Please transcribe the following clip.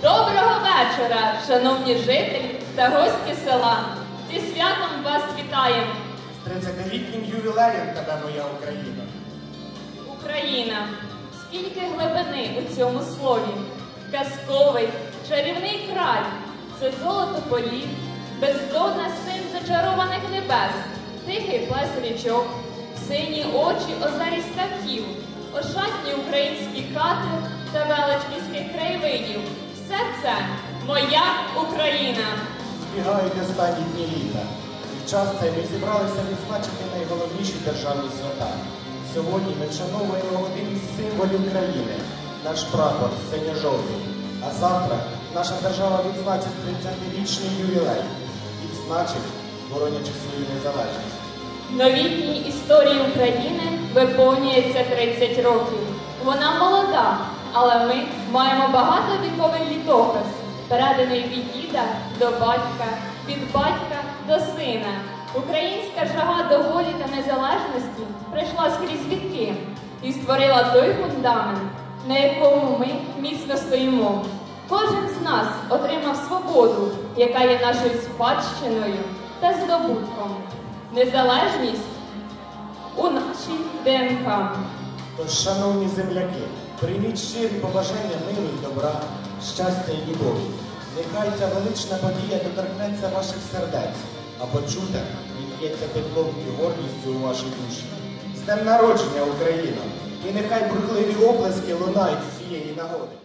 Доброго вечора, шановні жителі та гості села. Зі святом вас вітаємо. З 30-літнім ювілеєм тебе, моя Україна. Україна. Скільки глибини у цьому слові. Казковий, чарівний край. Це золото полів, бездонна синь зачарованих небес, тихий плес річок, сині очі озері ставків, ошатні українські хати та велич міських краєвидів. Все це моя Україна. Збігають останні дні літа. І в час цей ми зібралися відзначити найголовніші державні свята. Сьогодні ми вшановуємо один із символів країни – наш прапор синьо-жовтий. А завтра наша держава відзначить 30-річний ювілей. Відзначить, боронячи свою незалежність. Новітній історії України виповнюється 30 років. Вона молода, але ми маємо багатовіковий літопис, переданий від діда до батька, від батька до сина. Українська жага до волі та незалежності прийшла скрізь віки і створила той фундамент, на якому ми міцно стоїмо. Кожен з нас отримав свободу, яка є нашою спадщиною та здобутком. Незалежність у нашій ДНК. Тож, шановні земляки, прийміть щирі побажання миру і добра, щастя і любові. Нехай ця велична подія доторкнеться ваших сердець, а почуте від'ється теплом і гордістю у вашій душі. З днем народження, Україна! І нехай бурхливі оплески лунають з цієї нагоди.